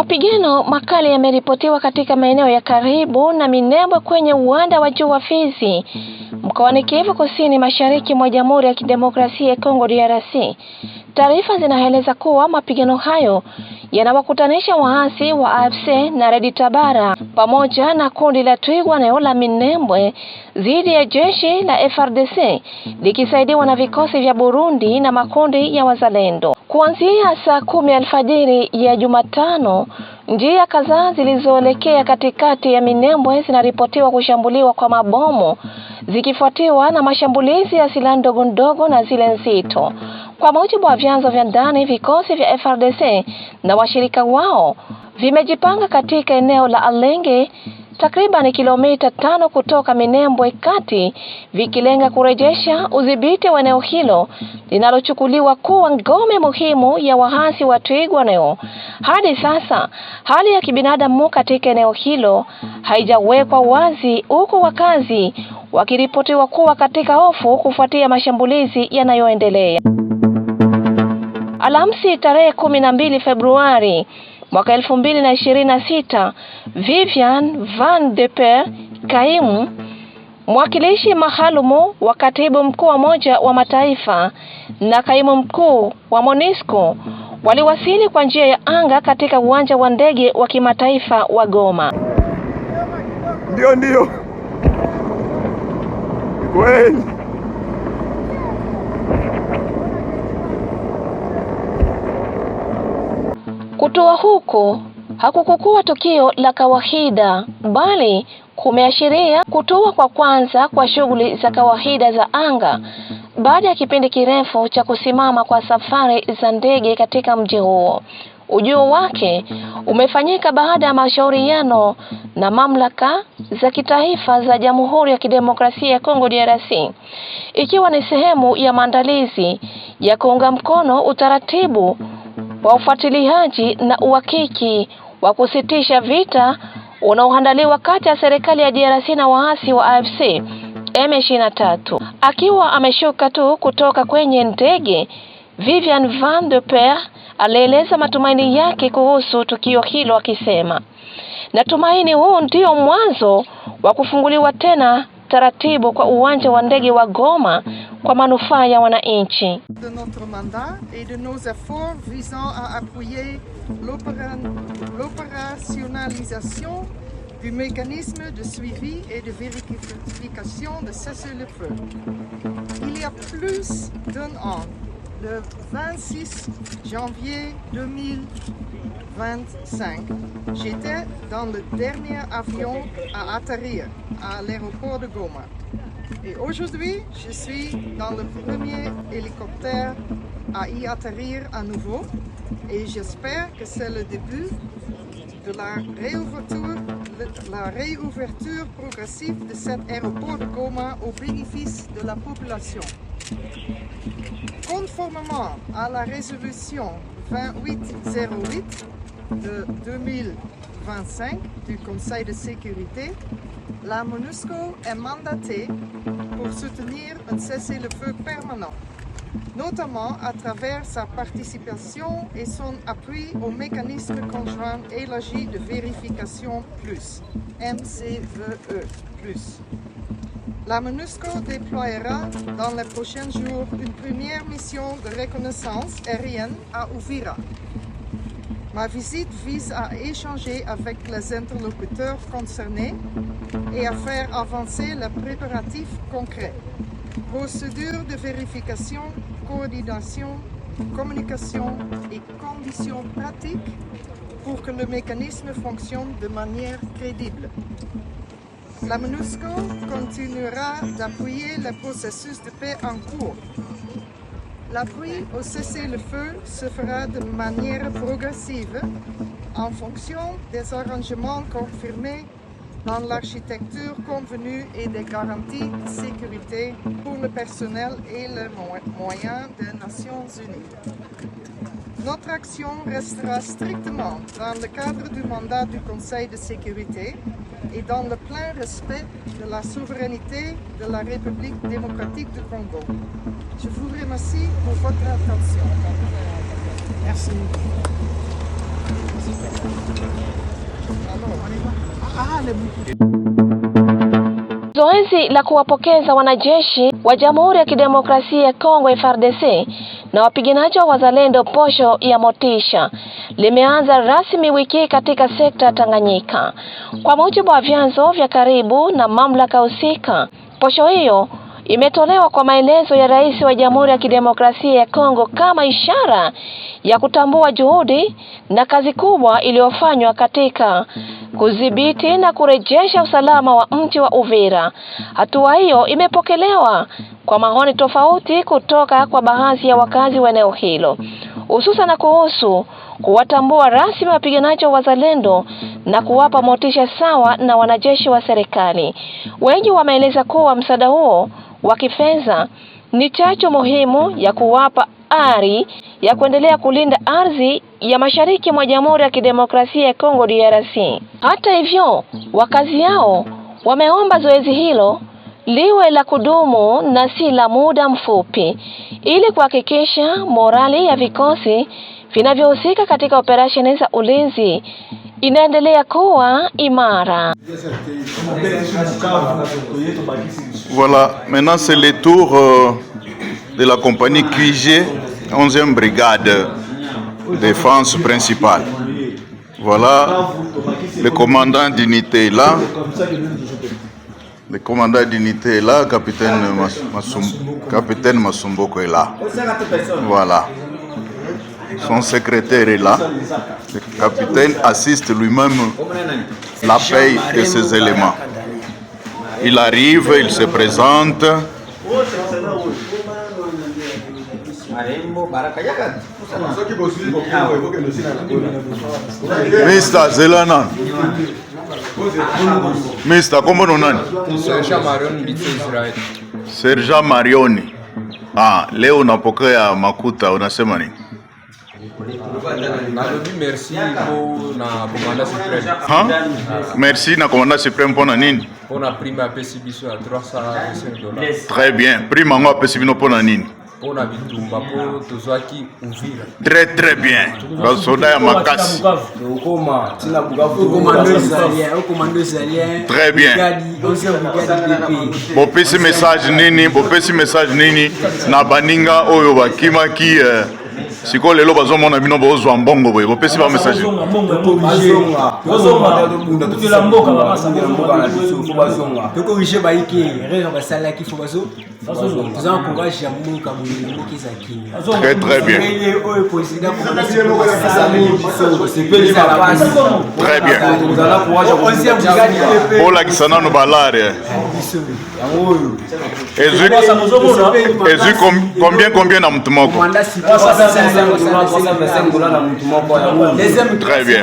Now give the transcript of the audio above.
Mapigano makali yameripotiwa katika maeneo ya karibu na Minembwe kwenye uwanda wa juu wa Fizi, mkoani Kivu Kusini Mashariki mwa Jamhuri ya Kidemokrasia ya Kongo DRC. Taarifa zinaeleza kuwa mapigano hayo yanawakutanisha waasi wa AFC na Red Tabara pamoja na kundi la Twirwaneho la Minembwe dhidi ya jeshi la FARDC likisaidiwa na vikosi vya Burundi na makundi ya wazalendo. Kuanzia saa 10 alfajiri ya Jumatano, njia kadhaa zilizoelekea katikati ya Minembwe zinaripotiwa kushambuliwa kwa mabomu, zikifuatiwa na mashambulizi ya silaha ndogo ndogo na zile nzito. Kwa mujibu wa vyanzo vya ndani, vikosi vya FARDC na washirika wao vimejipanga katika eneo la Alenge, takriban kilomita 5 kutoka Minembwe kati, vikilenga kurejesha udhibiti wa eneo hilo linalochukuliwa kuwa ngome muhimu ya waasi wa Twirwaneho. Hadi sasa hali ya kibinadamu katika eneo hilo haijawekwa wazi, huku wakazi wakiripotiwa kuwa katika hofu kufuatia mashambulizi yanayoendelea. Alhamisi tarehe 12 Februari mwaka 2026, Vivian Van de Per, kaimu mwakilishi maalumu wa katibu mkuu wa Umoja wa Mataifa na kaimu mkuu wa MONUSCO waliwasili kwa njia ya anga katika uwanja wa ndege wa kimataifa wa Goma. Ndio. Kweli. Kutua huko hakukuwa tukio la kawaida, bali kumeashiria kutua kwa kwanza kwa shughuli za kawaida za anga baada ya kipindi kirefu cha kusimama kwa safari za ndege katika mji huo. Ujio wake umefanyika baada ya mashauriano na mamlaka za kitaifa za Jamhuri ya Kidemokrasia ya Kongo DRC, ikiwa ni sehemu ya maandalizi ya kuunga mkono utaratibu wa ufuatiliaji na uhakiki wa kusitisha vita unaoandaliwa kati ya serikali ya DRC na waasi wa AFC M23. Akiwa ameshuka tu kutoka kwenye ndege, Vivian Van de Per alieleza matumaini yake kuhusu tukio hilo akisema, "Natumaini huu ndio mwanzo wa kufunguliwa tena taratibu kwa uwanja wa ndege wa Goma kwa manufaa ya wananchi." De notre mandat et de nos efforts visant à appuyer l'opérationnalisation du mécanisme de suivi et de vérification de cessez-le-feu. Il y a plus d'un an, le 26 janvier 2025, j'étais dans le dernier avion à atterrir à l'aéroport de Goma. Et aujourd'hui, je suis dans le premier hélicoptère à y atterrir à nouveau. Et j'espère que c'est le début de la réouverture progressive de cet aéroport de Goma au bénéfice de la population. Conformément à la résolution 2808 de 2025 du Conseil de sécurité, la MONUSCO est mandatée pour soutenir un cessez-le-feu permanent, notamment à travers sa participation et son appui au mécanisme conjoint élargi de vérification plus, MCVE+. La MONUSCO déploiera dans les prochains jours une première mission de reconnaissance aérienne à Uvira. Ma visite vise à échanger avec les interlocuteurs concernés et à faire avancer les préparatifs concrets. Procédures de vérification, coordination, communication et conditions pratiques pour que le mécanisme fonctionne de manière crédible. La MONUSCO continuera d'appuyer le processus de paix en cours. L'appui au cessez-le-feu se fera de manière progressive en fonction des arrangements confirmés dans l'architecture convenue et des garanties de sécurité pour le personnel et les moyens des Nations Unies. Notre action restera strictement dans le cadre du mandat du Conseil de sécurité et dans le plein respect de la souveraineté de la République démocratique du Congo. Je vous remercie pour votre attention. Merci. Zoezi la kuwapokeza wanajeshi wa Jamhuri ya Kidemokrasia ya Kongo FARDC na wapiganaji wa Wazalendo posho ya motisha limeanza rasmi wiki katika sekta Tanganyika. Kwa mujibu wa vyanzo vya karibu na mamlaka husika, posho hiyo imetolewa kwa maelezo ya Rais wa Jamhuri ya Kidemokrasia ya Kongo kama ishara ya kutambua juhudi na kazi kubwa iliyofanywa katika kudhibiti na kurejesha usalama wa mji wa Uvira. Hatua hiyo imepokelewa kwa maoni tofauti kutoka kwa baadhi ya wakazi wa eneo hilo, hususan kuhusu kuwatambua rasmi wapiganaji wa Wazalendo na kuwapa motisha sawa na wanajeshi wa serikali. Wengi wameeleza kuwa msaada huo wa kifedha ni chachu muhimu ya kuwapa ari ya kuendelea kulinda ardhi ya mashariki mwa Jamhuri ya Kidemokrasia ya Kongo DRC. Hata hivyo, wakazi yao wameomba zoezi hilo liwe la kudumu na si la muda mfupi ili kuhakikisha morali ya vikosi vinavyohusika katika operesheni za ulinzi inaendelea kuwa imara. Voilà, maintenant c'est le tour de la compagnie QG 11e brigade défense principale. Voilà, le commandant d'unité est là. Le commandant d'unité est là, capitaine Masumboko est là. Voilà. Son secrétaire est là. Le capitaine assiste lui-même la paye de ces éléments. Il arrive, il se présente. Mr. Zelana. Mr. comment on a? Sergent Marioni. Ah, leo unapokea makuta, unasema nini? Merci na commandant suprême. Hein? Merci na commandant suprême pour nini? Pour la prime à PCBISO à $325. Très bien. Prime à PCBISO pour nini? Pour la bitumba pour tozaki Uvira. Très bien. La soda ya makasi. Très bien. Bopesi message nini na baninga oyo bakimaki siko lelo bazomona bino bozwa mbongo boye bopesi ba message très bien. Très bien. Ola kisana no balare. Combien na mtu moko? Très bien.